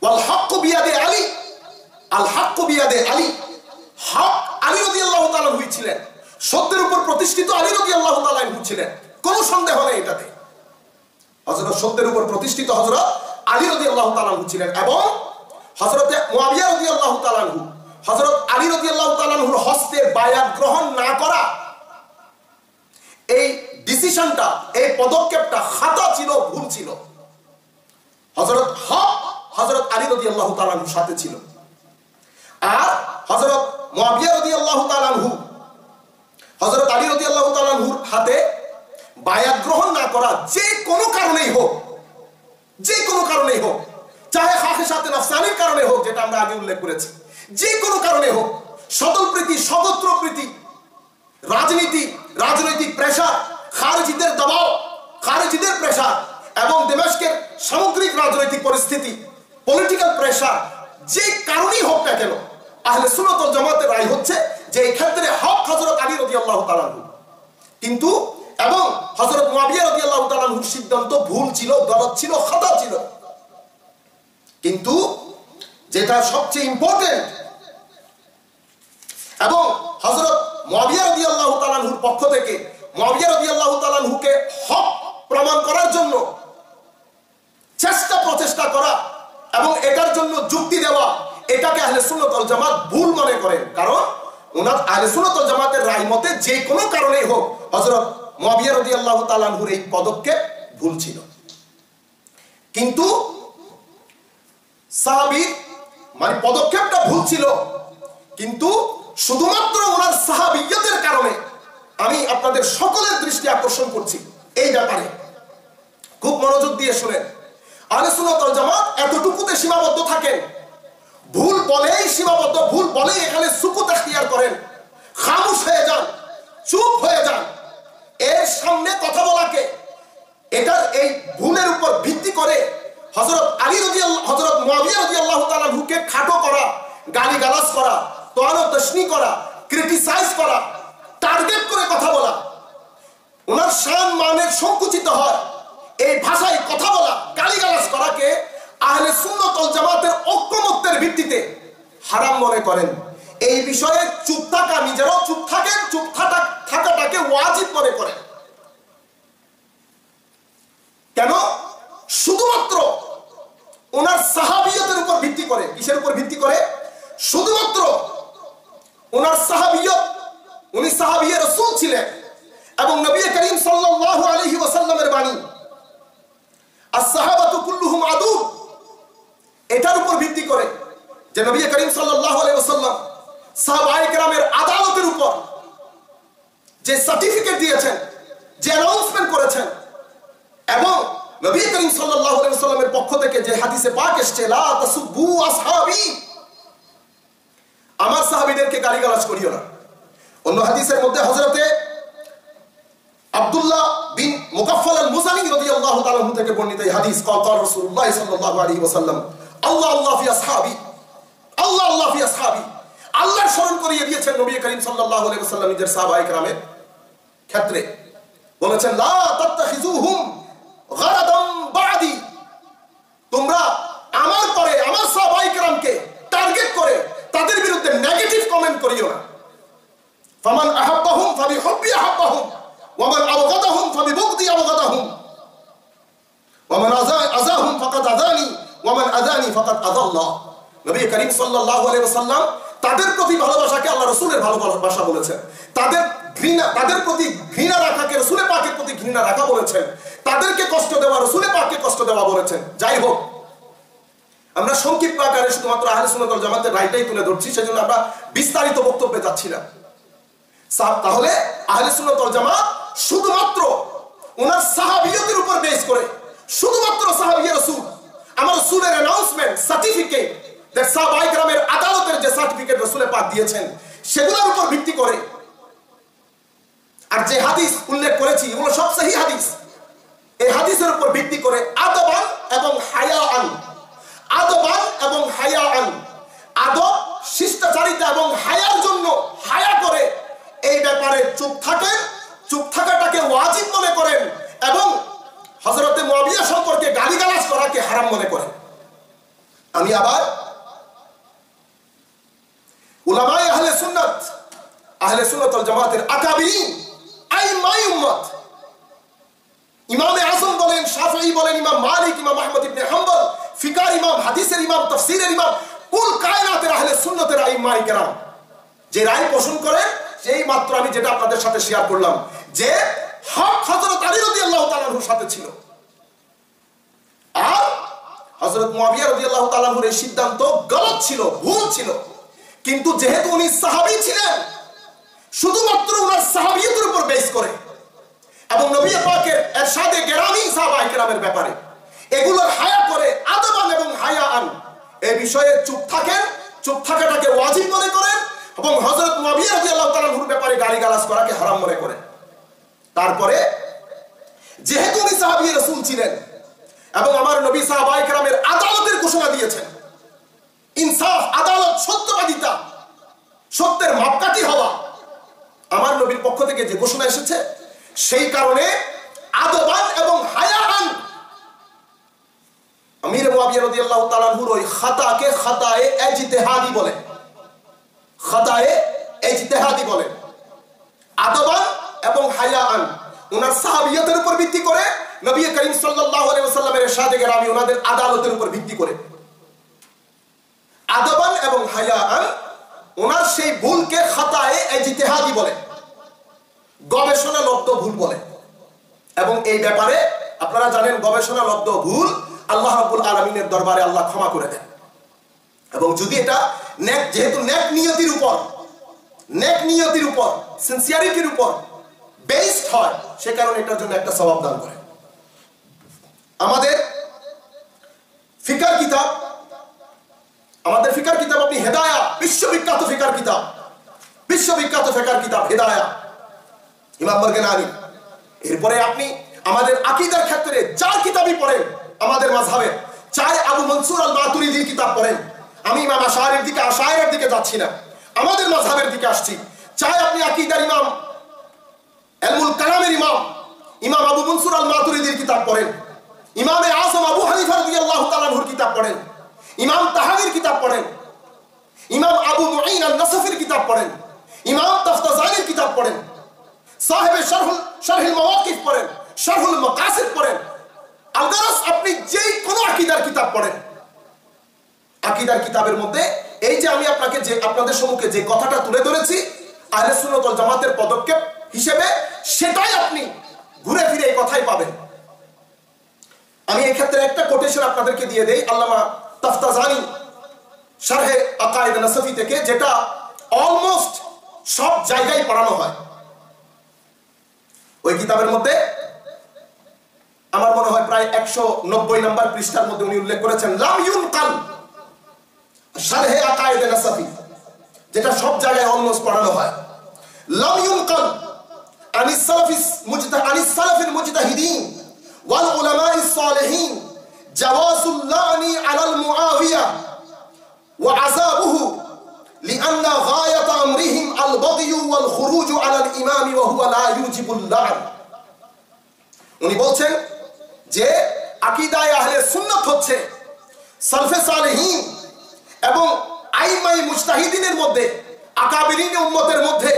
ওয়াল হক্কু বিয়াদে আলী, আল হক্কু বিয়াদে আলী, হক আলী রাদিয়াল্লাহু তাআলা আনহু ছিলেন, সত্যের উপর প্রতিষ্ঠিত আলী রাদিয়াল্লাহু তাআলা আনহু ছিলেন, কোনো সন্দেহ নেই এটাতে। হযরত সত্যের উপর প্রতিষ্ঠিত হযরত আলী রাদিয়াল্লাহু তাআলা আনহু ছিলেন, এবং হযরত মুআবিয়া রাদিয়াল্লাহু তাআলা আনহু হযরত আলী রাদিয়াল্লাহু তাআলা আনহুর হস্তে বায়াত গ্রহণ না করা, এই ডিসিশনটা, এই পদক্ষেপটা খাতা ছিল, ভুল ছিল। হযরত হক হযরত আলী রাদিয়াল্লাহু তাআলা আনহুর সাথে ছিল, আর হযরত মুআবিয়া রাদিয়াল্লাহু তাআলা আনহু হযরত আলী রাদিয়াল্লাহু তাআলা আনহুর হাতে বায়াত গ্রহণ না করা, যে কোনো কারণেই হোক, যে কোনো কারণেই হোক, চাহে খাখিসাতে নাফসানির কারণে হোক, যেটা আমরা আগে উল্লেখ করেছি, যে কোনো কারণে হোক, সদল প্রীতি, সগোত্র প্রীতি, রাজনীতি, রাজনৈতিক প্রেসার, খারেজিদের দবাব, খারেজিদের প্রেসার, এবং দামেস্কের সামগ্রিক রাজনৈতিক পরিস্থিতি, পলিটিক্যাল প্রেসার, যে কারণেই হোক না কেন, আহলে সুন্নাত ওয়াল জামাতের রায় হচ্ছে যে এই ক্ষেত্রে হক হযরত আলী রাদিয়াল্লাহু তাআলা আনহু, কিন্তু এবং হযরত মুআবিয়া রাদিয়াল্লাহু তাআলা আনহুর সিদ্ধান্ত ভুল ছিল, গলত ছিল, খাতা ছিল। কিন্তু যেটা সবচেয়ে ইম্পর্টেন্ট, এবং হযরত মুআবিয়া রাদিয়াল্লাহু তাআলা আনহুর পক্ষ থেকে মুআবিয়া রাদিয়াল্লাহু তাআলা আনহুকে হক প্রমাণ করার জন্য প্রচেষ্টা করা এবং এটার জন্য যুক্তি দেওয়া, এটাকে আহলে সুন্নাত ওয়াল জামাত ভুল মনে করেন। কারণ ওনার আহলে সুন্নাত ওয়াল জামাতের রায় মতে যে কোনো কারণেই হোক হযরত মুআবিয়া রাদিয়াল্লাহু তাআলা আনহুর এই পদক্ষেপ ভুল ছিল। কিন্তু সাহাবী মানে পদক্ষেপটা ভুল ছিল, কিন্তু শুধুমাত্র ওনার সাহাবিয়তের কারণে আমি আপনাদের সকলের দৃষ্টি আকর্ষণ করছি এই ব্যাপারে, খুব মনোযোগ দিয়ে শুনেন। আহলে সুন্নাত ওয়াল জামাত এতটুকুতে সীমাবদ্ধ থাকেন, ভুল বলেই সীমাবদ্ধ, ভুল বলেই এখানে সুকুত এখতিয়ার করেন, খামোশ হয়ে যান, চুপ হয়ে যান। এর সামনে কথা বলাকে, এটার এই ভুলের উপর ভিত্তি করে হযরত আলী রাদিয়াল্লাহু হযরত মুআবিয়া রাদিয়াল্লাহু তাআলা আনহুকে খাটো করা, গালিগালাজ করা, তোয়ানো তশনি করা, ক্রিটিসাইজ করা, টার্গেট করে কথা বলা, ওনার শান মানের সংকুচিত হয়, এই ভাষায় কথা বলা, গালিগালাজ করাকে আহলে সুন্নাত ওয়াল জামাতের ঐক্যমত্যের ভিত্তিতে হারাম মনে করেন। এই বিষয়ে চুপ থাকা, নিজেরাও চুপ থাকেন, চুপ থাকাটাকে ওয়াজিব মনে করেন। কেন? শুধুমাত্র ওনার সাহাবিয়তের উপর ভিত্তি করে। কিসের উপর ভিত্তি করে? শুধুমাত্র ওনার সাহাবিয়ত, উনি সাহাবিয়ে রাসূল ছিলেন এবং নবী করিম সাল্লাল্লাহু আলাইহি ওয়াসাল্লামের বাণী as-sahabatu kulluhum adu, এটার উপর ভিত্তি করে যে নবী করিম সাল্লাল্লাহু আলাইহি ওয়াসাল্লাম সাহাবায়ে কেরামের আদালতের উপর যে সার্টিফিকেট দিয়েছেন, যে অ্যানাউন্সমেন্ট করেছেন, এবং নবী করিম সাল্লাল্লাহু আলাইহি ওয়াসাল্লামের পক্ষ থেকে যে হাদিসে পাক এসেছে, লা তাসুব্বু আসহাবি, আমার সাহাবীদেরকে গালিগালাজ করিও না। অন্য হাদিসের মধ্যে হযরতে আব্দুল্লাহ বিন মুকাফফাল আল-মুযানি রাদিয়াল্লাহু তাআলা আনহু থেকে বর্ণিত এই হাদিস, قال রাসূলুল্লাহ সাল্লাল্লাহু আলাইহি ওয়াসাল্লাম, আল্লাহ আল্লাহ ফি আসহাবি, আল্লাহ আল্লাহ ফি আসহাবি, আল্লাহর স্মরণ করিয়ে দিয়েছেন নবী করিম সাল্লাল্লাহু আলাইহি ওয়াসাল্লাম নিজের সাহাবায়ে কেরামের ক্ষেত্রে। বলেছেন, লা তাত্তাখিযুহুম গারাদাম বাদি, তোমরা আমার পরে আমার সাহাবায়ে কেরামকে টার্গেট করে তাদের বিরুদ্ধে নেগেটিভ কমেন্ট করিও না। ফামান আহাব্বাহুম ফাবিহুব্বি আহাব্বাহুম, আদানি ফাকাদ আদাল্লাহ। নবী করিম সাল্লাল্লাহু আলাইহি ওয়াসাল্লাম তাদের প্রতি ভালোবাসাকে আল্লাহ রাসূলের ভালোবাসা বলেছেন, তাদের প্রতি ঘৃণা রাখাকে রাসূলে পাকের প্রতি ঘৃণা রাখা বলেছেন, তাদেরকে কষ্ট দেওয়া রাসূলে পাককে কষ্ট দেওয়া বলেছেন। যাই হোক, আমরা সংক্ষিপ্ত আকারে শুধুমাত্র আহলে সুন্নাত ওয়াল জামাতের রায়টাই তুলে ধরছি, সেজন্য আমরা বিস্তারিত বক্তব্যে যাচ্ছি না। তাহলে আহলে সুন্নাত ওয়াল জামাত শুধুমাত্র ওনার সাহাবিয়তের উপর বেস করে, শুধুমাত্র সাহাবী রাসূল, আমার রাসূলের অ্যানাউন্সমেন্ট সার্টিফিকেট, দ্যাট সাহাবায়ে কেরামের আদালতের যে সার্টিফিকেট রাসূলে পাক দিয়েছেন সেগুলোর উপর ভিত্তি করে, আর যে হাদিস উল্লেখ করেছি এগুলো সব সহিহ হাদিস, এই হাদিসের উপর ভিত্তি করে আদবান এবং হায়াআন, আদবান এবং হায়াআন, আদব শিষ্টাচারিতা এবং হায়ার জন্য হায়া করে এই ব্যাপারে চুপ থাকেন, চুপ থাকাটাকে ওয়াজিব মনে করেন এবং হযরতে মুআবিয়া সম্পর্কে গালিগালাজ করাকে হারাম মনে করেন। আমি আবার উলামায়ে আহলে সুন্নাত ওয়াল জামাতের আকাবিরিন আইমাই উম্মত, ইমামে আযম বলেন, শাফিঈ বলেন, ইমাম মালিক, ইমাম আহমদ ইবনে হাম্বল, ফিকার ইমাম, হাদিসের ইমাম, তাফসীরের ইমাম, কুল কায়নাতের আহলে সুন্নাতের আইমাই কেরাম যে রায় পোষণ করেন, সেই মাত্র আমি যেটা আপনাদের সাথে শেয়ার করলাম যে হক হযরত আলী রাদিয়াল্লাহু তাআলা আনহুর সাথে ছিল, আর হযরত মুআবিয়া রাদিয়াল্লাহু তাআলা আনহুর এই সিদ্ধান্ত গলত ছিল, ভুল ছিল। কিন্তু যেহেতু উনি সাহাবী ছিলেন, শুধুমাত্র ওনার সাহাবিয়তের উপর বেস করে এবং নবী পাকের ইরশাদে গেরামি সাহাবায়ে কেরামের ব্যাপারে এগুলোর হায়া করে আদবান এবং হায়াআন এই বিষয়ে চুপ থাকেন, চুপ থাকাটাকে ওয়াজিব মনে করেন এবং হযরত মুআবিয়া রাদিয়াল্লাহু তাআলা আনহুর ব্যাপারে গালিগালাজ করাকে হারাম মনে করেন। তারপরে যেহেতু উনি সাহাবী রাসূল ছিলেন এবং আমার নবী সাহাবায়ে কেরামের আদালতের ঘোষণা দিয়েছেন, ইনসাফ, আদালত, সত্যবাদিতা, সত্যের মাপকাঠি হওয়া আমার নবীর পক্ষ থেকে যে ঘোষণা এসেছে, সেই কারণে আদবান এবং হায়াআন আমির মুআবিয়া রাদিয়াল্লাহু তাআলা আনহুর ওই খাতাকে খাতায়ে ইজতিহাদি বলে, খাতায়ে ইজতিহাদি বলে। আদবান এবং হায়াআন ওনার সাহাবিয়তের উপর ভিত্তি করে, নবী করিম সাল্লাল্লাহু আলাইহি ওয়াসাল্লামের ইরশাদে গেরামি ওনাদের আদালতের উপর ভিত্তি করে। আদবান এবং হায়াআন ওনার সেই ভুলকে খাতায়ে ইজতিহাদি বলে, গবেষণালব্ধ ভুল বলে। এবং এই ব্যাপারে আপনারা জানেন গবেষণালব্ধ ভুল আল্লাহ রাব্বুল আলামিনের দরবারে আল্লাহ ক্ষমা করে দেন, এবং যদি এটা যেহেতু নেক নিয়তির উপর সিনসিয়ারিটির উপর বেসড হয়, সে কারণে এটার জন্য একটা সওয়াব দান করে। আমাদের ফিকার কিতাব আপনি হেদায়া, বিশ্ববিখ্যাত ফিকার কিতাব হেদায়া, ইমাম মারগানানি। এরপরে আপনি আমাদের আকীদার ক্ষেত্রে যার কিতাবই পড়েন আমাদের মাযহাবে, চাই আবু মনসুর আল মাতুরিদির কিতাব পড়েন, আমি ইমাম আশায়রের দিকে যাচ্ছি না, আমাদের মাযহাবের দিকে আসছি, চাই আপনি আকীদার ইমাম, ইলমুল কালামের ইমাম আবু মনসুর আল মাতুরিদির কিতাব পড়েন, ইমামে আযম আবু হানিফা রাদিয়াল্লাহু তাআলা আনহুর কিতাব পড়েন, ইমাম তাহাবির কিতাব পড়েন, ইমাম আবু মুঈন আন-নাসফির কিতাব পড়েন, ইমাম তাফতাজানির কিতাব পড়েন, সাহেবে শারহুল মাওয়াকিফ পড়েন, শারহুল মাকাসিদ পড়েন, আলগারাস আপনি যেই কোন আকীদার কিতাব পড়েন, আকীদার কিতাবের মধ্যে এই যে আমি আপনাদের সম্মুখে যে কথাটা তুলে ধরেছি আহলে সুন্নাত ওয়াল জামাতের পদক্ষেপ হিসেবে, সেটাই আপনি ঘুরে ফিরে এই কথাই পাবেন। আমি এই ক্ষেত্রে একটা কোটেশন আপনাদেরকে দিয়ে দেই আল্লামা তাফতাজানি শারহে আকায়েদ নাসফি থেকে, যেটা অলমোস্ট সব জায়গায় পড়ানো হয়। ওই কিতাবের মধ্যে আমার মনে হয় প্রায় 190 নম্বর পৃষ্ঠার মধ্যে উনি উল্লেখ করেছেন লাম ইউনকাল, শারহে আকায়েদ নাসফি, যেটা সব জায়গায় অলমোস্ট পড়ানো হয়। লাম ইউনকাল আনিস সালাফিল মুজতাহিদিন ওয়াল উলামাইস সালিহিন জাওয়াজুল লানি আলাল মুআবিয়া ওয়া আযাবুহু লিআন্না গায়াত আমরিহিম আল বাগই ওয়াল খুরুজ আলাল ইমাম ওয়া হুয়া লা ইউজিবুল লান। উনি বলছেন যে আকীদায়ে আহলে সুন্নাত হচ্ছে সালফে সালেহিন এবং আইমাই মুজতাহিদিনের মধ্যে, আকাবিরিন উম্মতের মধ্যে,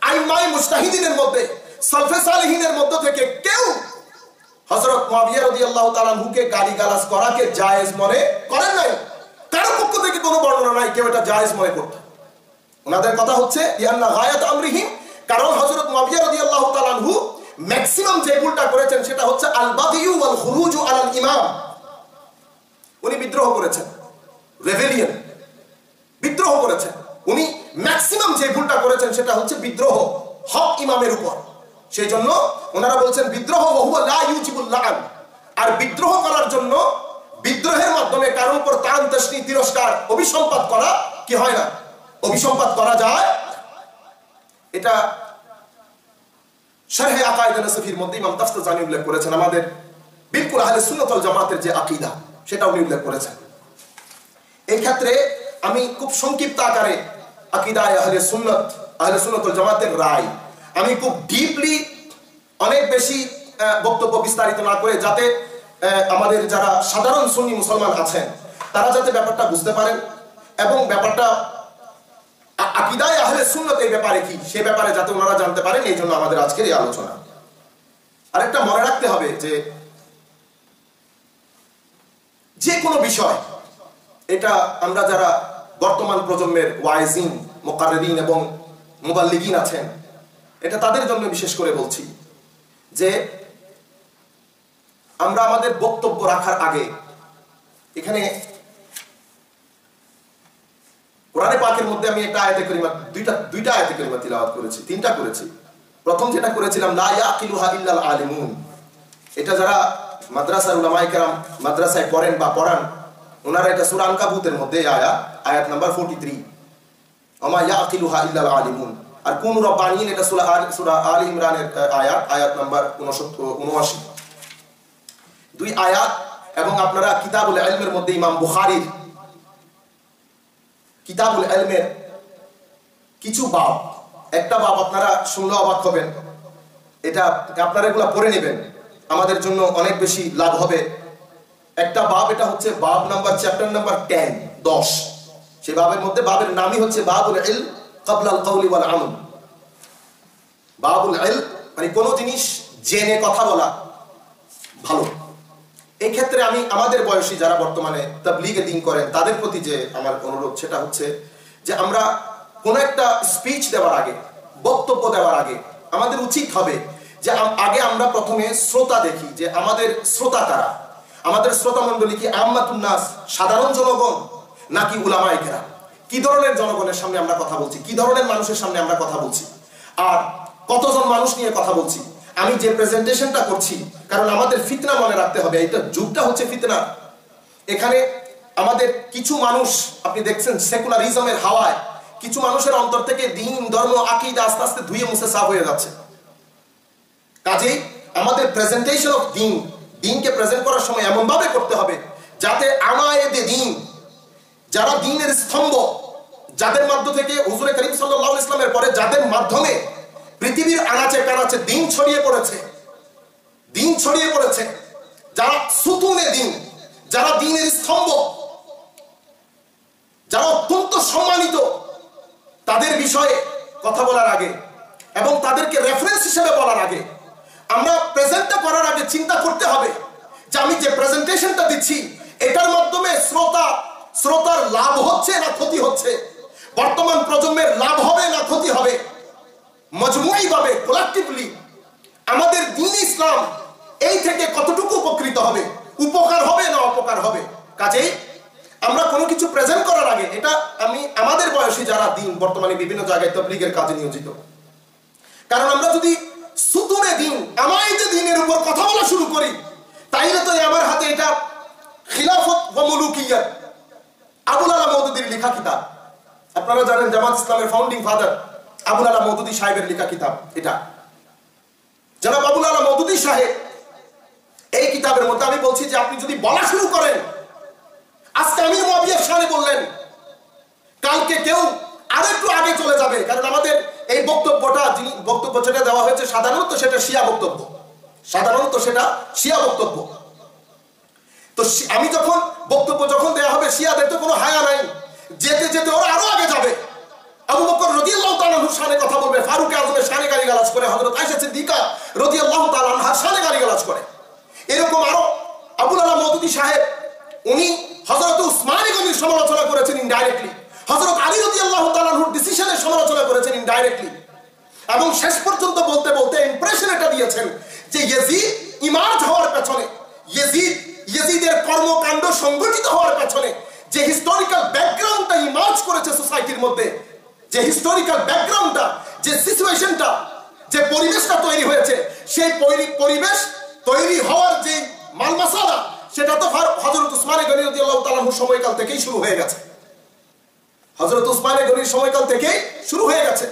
আইমাই মুজতাহিদিনের মধ্যে, সালফে সালেহিনের মধ্য থেকে কেউ হযরত মুআবিয়া রাদিয়াল্লাহু তাআলা আনহুকে গালিগালাজ করাকে জায়েজ মনে করেন নাই। কারো পক্ষ থেকে কোনো বর্ণনা নাই কেউ এটা জায়েজ মনে করত। ওনাদের কথা হচ্ছে ইয়ান্না গায়াত আমরিহিম, কারণ হযরত মুআবিয়া রাদিয়াল্লাহু তাআলা আনহু ম্যাক্সিমাম যে ভুলটা করেছেন সেটা হচ্ছে আল বাগিয়ু ওয়াল খুরুজু আলাল ইমাম। উনি বিদ্রোহ করেছেন, রেভেলিয়ন, বিদ্রোহ করেছেন। উনি ম্যাক্সিমাম যে ভুলটা করেছেন সেটা হচ্ছে বিদ্রোহ হক ইমামের উপর। সেই জন্য ওনারা বলছেন বিদ্রোহ ওহুয়া লা ইউজিবুল লাআন, আর বিদ্রোহ করার জন্য বিদ্রোহের মাধ্যমে কারোর উপর তান তাশনি তিরস্কার অভিসম্পাত করা কি হয় না, অভিসম্পাত করা যায়। এটা শারহে আকায়েদে নাসফির মধ্যে ইমাম তাফসিরজানি উল্লেখ করেছেন। আমাদের বিলকুল আহলে সুন্নাত ওয়াল জামাতের যে আকীদা সেটা উনি উল্লেখ করেছেন। এই ক্ষেত্রে আমি খুব সংক্ষিপ্ত আকারে আকীদায়ে আহলে সুন্নাত ওয়াল জামাতের রায় আমি খুব ডিপলি অনেক বেশি বক্তব্য বিস্তারিত না করে, যাতে আমাদের যারা সাধারণ সুন্নি মুসলমান আছেন তারা যাতে ব্যাপারটা বুঝতে পারেন এবং ব্যাপারটা আকীদায়ে আহলে সুন্নাত এই ব্যাপারে কি সে ব্যাপারে যাতে ওনারা জানতে পারেন, এই জন্য আমাদের আজকের এই আলোচনা। আরেকটা মনে রাখতে হবে যে কোনো বিষয়, এটা আমরা যারা বর্তমান প্রজন্মের ওয়াইজিন, মুকাররিরিন এবং মুবাল্লিগিন আছেন, এটা তাদের জন্য বিশেষ করে বলছি যে আমরা আমাদের বক্তব্য রাখার আগে এখানে কোরআনে পাকের মধ্যে আমি একটা আয়াতে কারিমা দুইটা আয়াতে কারিমা তিলাওয়াত করেছি, তিনটা করেছি। প্রথম যেটা করেছিলাম লা ইয়াকিলুহা ইল্লাল আলিমুন, এটা যারা মাদ্রাসার উলামায়ে কেরাম মাদ্রাসায় পড়েন বা পড়ান ওনারা এটা সূরা আনকাবুতের মধ্যে আয়াত নাম্বার 43 ওমা ইয়াকিলুহা ইল্লাল আলিমুন। আর কোন রব্বানিন এটা সূরা আলে ইমরানের আয়াত নাম্বার 79 দুই আয়াত। এবং আপনারা কিতাবুল ইলমের মধ্যে ইমাম বুখারীর কিতাবুল ইলমের কিছু বাব, একটা বাব আপনারা শুনলে অবাক হবেন, এটা আপনারা এগুলো পড়ে নেবেন, আমাদের জন্য অনেক বেশি লাভ হবে। একটা বাব, এটা হচ্ছে বাব নাম্বার চ্যাপ্টার নাম্বার 10 সেই বাবের মধ্যে বাবের নামই হচ্ছে বাবুল ইলম ক্বাবলা আল কওলি ওয়াল আমল। বাবুল ইলম মানে কোন জিনিস জেনে কথা বলা ভালো। এই ক্ষেত্রে আমি আমাদের বয়সী যারা বর্তমানে তাবলীগে দ্বীন করেন তাদের প্রতি যে আমার অনুরোধ সেটা হচ্ছে যে আমরা কোন একটা স্পিচ দেওয়ার আগে, বক্তব্য দেওয়ার আগে আমাদের উচিত হবে যে আগে আমরা প্রথমে শ্রোতা দেখি, যে আমাদের শ্রোতা কারা, আমাদের শ্রোতা মণ্ডলী কি আম্মাতুন নাস, সাধারণ জনগণ, নাকি উলামায়ে কেরাম, কি ধরনের জনগণের সামনে আমরা কথা বলছি, কি ধরনের মানুষের সামনে আমরা কথা বলছি, আর কতজন মানুষ নিয়ে কথা বলছি, আমি যে প্রেজেন্টেশনটা করছি। কারণ আমাদের ফিতনা মনে রাখতে হবে, এটা যুগটা হচ্ছে ফিতনা। এখানে আমাদের কিছু মানুষ আপনি দেখছেন সেকুলারিজমের হাওয়ায় কিছু মানুষের অন্তর থেকে দ্বীন, ধর্ম, আকীদা আস্তে আস্তে ধুয়ে মুছে সাফ হয়ে যাচ্ছে। কাজেই আমাদের প্রেজেন্টেশন অফ দ্বীনকে প্রেজেন্ট করার সময় এমন ভাবে করতে হবে যাতে আমায়েদে দ্বীন, যারা দ্বীনের স্তম্ভ, যাদের মধ্য থেকে হুজুরে করিম সাল্লাল্লাহু আলাইহি ওয়াসাল্লামের পরে যাদের মাধ্যমে পৃথিবীর আনাচে কানাচে দ্বীন ছড়িয়ে পড়েছে, যারা সুতুনে দ্বীন, যারা দ্বীনের স্তম্ভ, যারা অত্যন্ত সম্মানিত, তাদের বিষয়ে কথা বলার আগে এবং তাদেরকে রেফারেন্স হিসেবে বলার আগে, আমরা প্রেজেন্টটা করার আগে চিন্তা করতে হবে যে আমি যে প্রেজেন্টেশনটা দিচ্ছি এটার মাধ্যমে শ্রোতার লাভ হচ্ছে না ক্ষতি হচ্ছে, বর্তমান প্রজন্মের লাভ হবে না ক্ষতি হবে, মজমুই ভাবে কোলাকটিভলি আমাদের দ্বীন ইসলাম এই থেকে কতটুকু উপকৃত হবে, উপকার হবে না অপকার হবে। কাজেই আমরা কোনো কিছু প্রেজেন্ট করার আগে, এটা আমি আমাদের বয়সী যারা দ্বীন বর্তমানে বিভিন্ন জায়গায় তাবলীগের কাজে নিয়োজিত, কারণ আমরা যদি সুতুনে দ্বীন, আমায়েদে দ্বীনের উপর কথা বলা শুরু করি তাইলে তো আমার হাতে এটা খিলাফত ওয়া মুলুকিয়াত আবুল আলা মওদুদীর লেখা কিতাব, আপনারা জানেন জামাত ইসলামের ফাউন্ডিং ফাদার আবুল আলা মওদুদী সাহেবের লেখা কিতাব। এটা জনাব আবুল আলা মওদুদী সাহেব এই কিতাবের মধ্যে আমি বলছি যে আপনি যদি বলা শুরু করেন, আজকে আমির মুআবিয়ার শানে বললেন, কালকে কেউ আরেকটু আগে চলে যাবে, কারণ আমাদের এই বক্তব্য যেটা দেওয়া হয়েছে সাধারণত সেটা শিয়া বক্তব্য। তো আমি বক্তব্য যখন দেওয়া হবে, শিয়াদের তো কোনো হায়া নাই, যেতে যেতে ওরা আরো আগে যাবে। আবু বকর রাদিয়াল্লাহু তাআলা আনহুর শানে কথা বলবে, ফারুক আযমের শানে গালিগালাজ করে, হযরত আয়েশা সিদ্দিকা রাদিয়াল্লাহু তাআলা আনহার শানে গালিগালাজ করে। এরকম আরো আবুল আলা মওদুদী সাহেব উনি হযরত উসমান গনির সমালোচনা করেছেন ইনডাইরেক্টলি, হযরত আলী রাদিয়াল্লাহু তাআলা আনহুর ডিসিশনের সমালোচনা করেছেন ইনডাইরেক্টলি, এবং শেষ পর্যন্ত বলতে বলতে ইমপ্রেশন এটা দিয়েছেন যে ইয়াজিদ ইমার্জ হওয়ার পেছনে, ইয়াজিদের কর্মকাণ্ড সংগঠিত হওয়ার পেছনে যে হিস্টোরিক্যাল ব্যাকগ্রাউন্ডটা ইমার্জ করেছে সোসাইটির মধ্যে, যে হিস্টোরিক্যাল ব্যাকগ্রাউন্ডটা, যে সিচুয়েশনটা, যে পরিবেশটা তৈরি হয়েছে, সেই পরিবেশ তৈরি হওয়ার যে মাল মাসালা সেটা তো হযরত উসমান গনি রাদিয়াল্লাহু তাআলা আনহুর সময়কাল থেকেই শুরু হয়ে গেছে, হযরত উসমান গনির সময়কাল থেকেই শুরু হয়ে গেছে।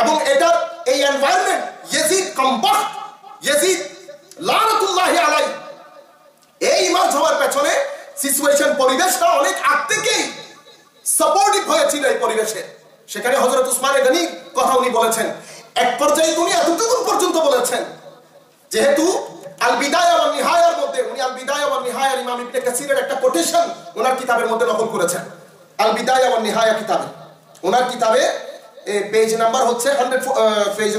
এবং এটা এই এনভায়রনমেন্ট ইয়াজিদ কম্পাক্ট, ইয়াজিদ লানাতুল্লাহি আলাইহি এই ইমার্জ হওয়ার পেছনে সিচুয়েশন পরিবেশটা অনেক আগ থেকেই সাপোর্টিভ হয়েছিল এই পরিবেশে। সেখানে হযরত উসমান গনি কথা উনি বলেছেন, এক পর্যায়ে উনি এতটুকু পর্যন্ত বলেছেন যেহেতু আল বিদায়া ওয়ান নিহায়ার মধ্যে উনি আল বিদায়া ওয়ান নিহায়ার ইমাম ইবনে কাসিরের একটা কোটেশন ওনার কিতাবের মধ্যে নকল করেছেন। আল বিদায়া ওয়ান নিহায়া কিতাবে, ওনার কিতাবে পেজ নাম্বার হচ্ছে 143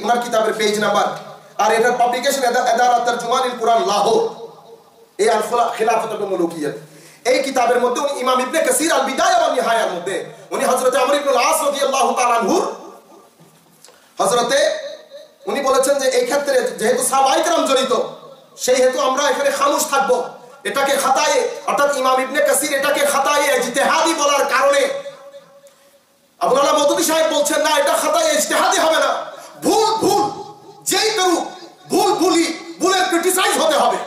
ওনার কিতাবের পেজ নাম্বার, আর এটার পাবলিকেশন ইদারাত তারজুমানিল কুরআন লাহোর, এই আল খিলাফত ওয়াল মুলুকিয়্যাত, এই কিতাবের মধ্যে উনি ইমাম ইবনে কাসির আল বিদায়া ওয়ান নিহায়ার মধ্যে উনি হযরত আমর ইবনে আল-আস রাদিয়াল্লাহু তাআলা আনহুর উনি বলেছেন যে এই ক্ষেত্রে যেহেতু সাহাবায়ে কেরাম জড়িত, সেই হেতু আমরা এখানে খামোশ থাকবো। এটাকে খাতায়ে, অর্থাৎ ইমাম ইবনে কাসির এটাকে খাতায়ে ইজতিহাদি বলার কারণে আবুল আলা মওদুদী সাহেব বলছেন না, এটা খাতায়ে ইজতিহাদি হবে না, ভুল যেই করুক ভুলের ক্রিটিসাইজ হতে হবে,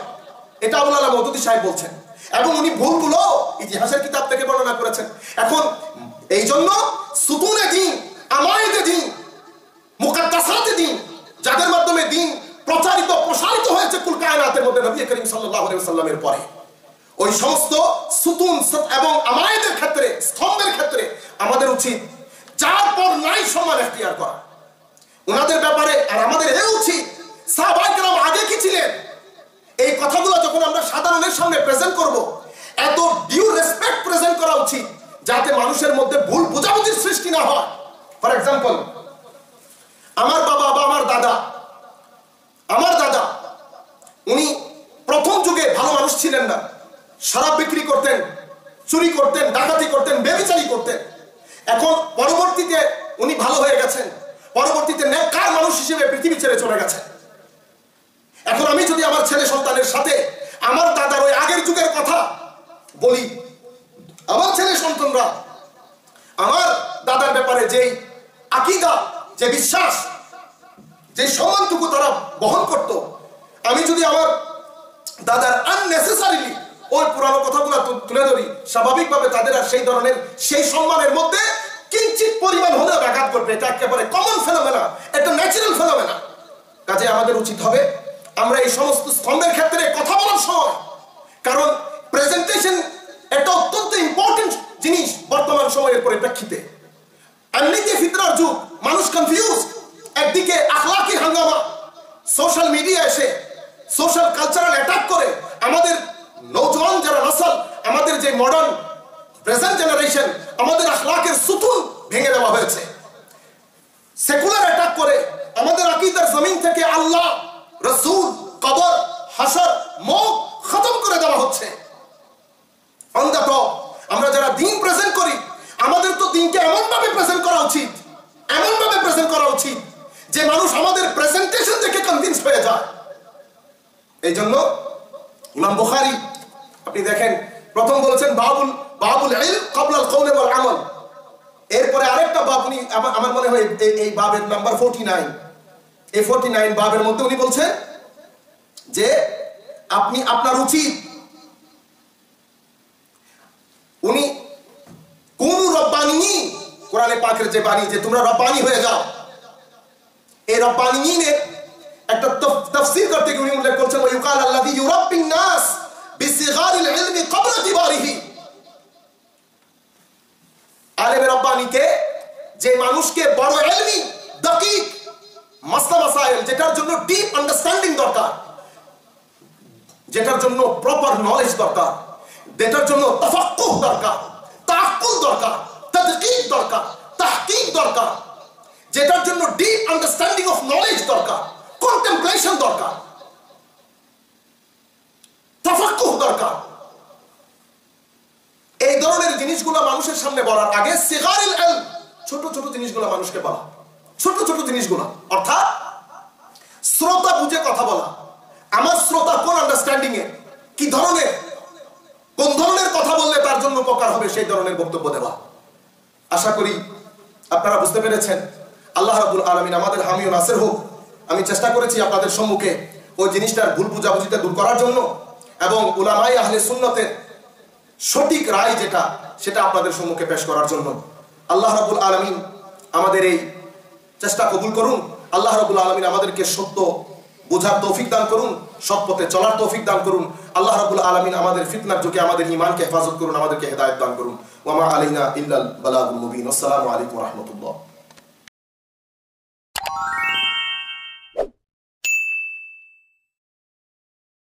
এটা আবুল আলা মওদুদী সাহেব বলছেন, এবং উনি ভুলগুলো ইতিহাসের কিতাব থেকে বর্ণনা করেছেন। এখন এই জন্য সুতুনে দ্বীন, আমায়েতে দ্বীন, মুকাদ্দাসাতে দ্বীন, যাদের মাধ্যমে দ্বীন প্রসারিত হয়েছে কুল কায়নাতের মধ্যে নবী করিম সাল্লাল্লাহু আলাইহি ওয়াসাল্লামের পরে, ওই সমস্ত সুতুন এবং আমায়েতের ক্ষেত্রে, স্তম্ভের ক্ষেত্রে আমাদের উচিত যার পর নাই সম্মান এখতিয়ার করা ওনাদের ব্যাপারে। আর আমাদের এ উচিত সাহাবায়ে কেরাম আগে কি ছিলেন এই কথাগুলো যখন আমরা সাধারণের সামনে প্রেজেন্ট করব, এত ডিউ রেসপেক্ট প্রেজেন্ট করা উচিত যাতে মানুষের মধ্যে ভুল বোঝাবুঝির সৃষ্টি না হয়। ফর এক্সাম্পল, আমার বাবা বা আমার দাদা উনি প্রথম যুগে ভালো মানুষ ছিলেন না, শরাব বিক্রি করতেন, চুরি করতেন, ডাকাতি করতেন, ব্যভিচারী করতেন। এখন পরবর্তীতে উনি ভালো হয়ে গেছেন, পরবর্তীতে নেককার মানুষ হিসেবে পৃথিবী ছেড়ে চলে গেছেন। এখন আমি যদি আমার ছেলে সন্তানের সাথে আমার দাদার ওই আগের যুগের কথা বলি, আমার ছেলে সন্তানরা আমার দাদার ব্যাপারে যে আকীদা, যে বিশ্বাস, যে সম্মানটুকু তারা বহন করত, আমি যদি আমার দাদার আননেসেসারিলি ওই পুরানো কথাগুলো তুলে ধরি, স্বাভাবিকভাবে তাদের আর সেই ধরনের সেই সম্মানের মধ্যে কিঞ্চিত পরিমাণ হলেও ব্যাঘাত করবে। এটা একেবারে কমন ফেনোমেনা, এটা ন্যাচারাল ফেনোমেনা। কাজে আমাদের উচিত হবে আমরা এই সমস্ত স্তম্ভের ক্ষেত্রে কথা বলার সময়, কারণ প্রেজেন্টেশন একটা অত্যন্ত ইম্পর্টেন্ট জিনিস বর্তমান সময়ের পরিপ্রেক্ষিতে। এমনিতে ফিতরার যুগ, মানুষ কনফিউজ, একদিকে আখলাকি হাঙ্গামা, সোশ্যাল মিডিয়া এসে সোশ্যাল কালচারাল অ্যাটাক করে আমাদের নওজোয়ান যারা নসল, আমাদের যে মডার্ন প্রেজেন্ট জেনারেশন, আমাদের আখলাকের সুতুন ভেঙে দেওয়া হয়েছে। সেকুলার অ্যাটাক করে আমাদের আকীদার জমিন থেকে আল্লাহ, রাসূল, কবর, হাসর, মওত খতম করে দেওয়া হচ্ছে। অন দ্য টপ আমরা যারা দ্বীন প্রেজেন্ট করি, আমাদের তো দ্বীনকে এমনভাবে প্রেজেন্ট করা উচিত যে মানুষ আমাদের প্রেজেন্টেশন দেখে কনভিন্স হয়ে যায়। এই জন্য ইমাম বুখারী আপনি দেখেন প্রথম বলেছেন বাবুল ইলম ক্বাবলা আল কওল ওয়াল আমল, এরপরে আরেকটা বাব উনি আমার মনে হয় এই বাবের নাম্বার 49, এই 49 বাবের মধ্যে উনি বলছেন যে আপনি আপনার উচিত উনি কুনু রব্বানী, কোরআনে পাকের যে বাণী যে তোমরা রব্বানী হয়ে যাও, এই রব্বানীনের একটা তাফসীর করতে গিয়ে উনি উল্লেখ করছেন ওয়ায়ুকাল আল্লাযী ইউরাব্বিন নাস বিসিগারিল ইলমি ক্বাবলা কিবারিহি। আলেম রব্বানীকে যে মানুষকে বড় ইলমি, দাকিক মাসলা মাসাইল, যেটার জন্য ডিপ আন্ডারস্ট্যান্ডিং দরকার, যেটার জন্য প্রপার নলেজ দরকার, যেটার জন্য তাফাক্কুহ দরকার, তাআক্কুল দরকার, তাদকিক দরকার, তাহকিক দরকার, যেটার জন্য ডিপ আন্ডারস্ট্যান্ডিং অফ নলেজ দরকার, কন্টেমপ্লেশন দরকার, তাফাক্কুহ দরকার। এই ধরনের জিনিসগুলো মানুষের সামনে বলার আগে সিগারিল ইলম, ছোট ছোট জিনিসগুলো মানুষকে বলা, ছোট ছোট জিনিসগুলো, অর্থাৎ শ্রোতা বুঝে কথা বলা। আমার শ্রোতা কোন আন্ডারস্ট্যান্ডিং এ, কি ধরনের, কোন ধরনের কথা বললে তার জন্য উপকার হবে সেই ধরনের বক্তব্য দেওয়া। আশা করি আপনারা বুঝতে পেরেছেন। আল্লাহ রাব্বুল আলামিন আমাদের হামি ও নাসির হোক। আমি চেষ্টা করেছি আপনাদের সম্মুখে ওই জিনিসটার ভুল বুঝাবুঝিতে দূর করার জন্য এবং উলামায়ে আহলে সুন্নতের সঠিক রায় যেটা সেটা আপনাদের সম্মুখে পেশ করার জন্য। আল্লাহ রাব্বুল আলামিন আমাদের এই চেষ্টা কবুল করুন। আল্লাহ রাব্বুল আলামিন আমাদেরকে সত্য বোঝার তৌফিক দান করুন, সৎ পথে চলার তৌফিক দান করুন। আল্লাহ রাব্বুল আলামিন আমাদের ফিতনার যুগে আমাদের ঈমানকে হেফাজত করুন, আমাদেরকে হেদায়েত দান করুন। ওয়া মা আলাইনা ইল্লাল বালাগুল মুবিন। আসসালামু আলাইকুম ওয়া রাহমাতুল্লাহ।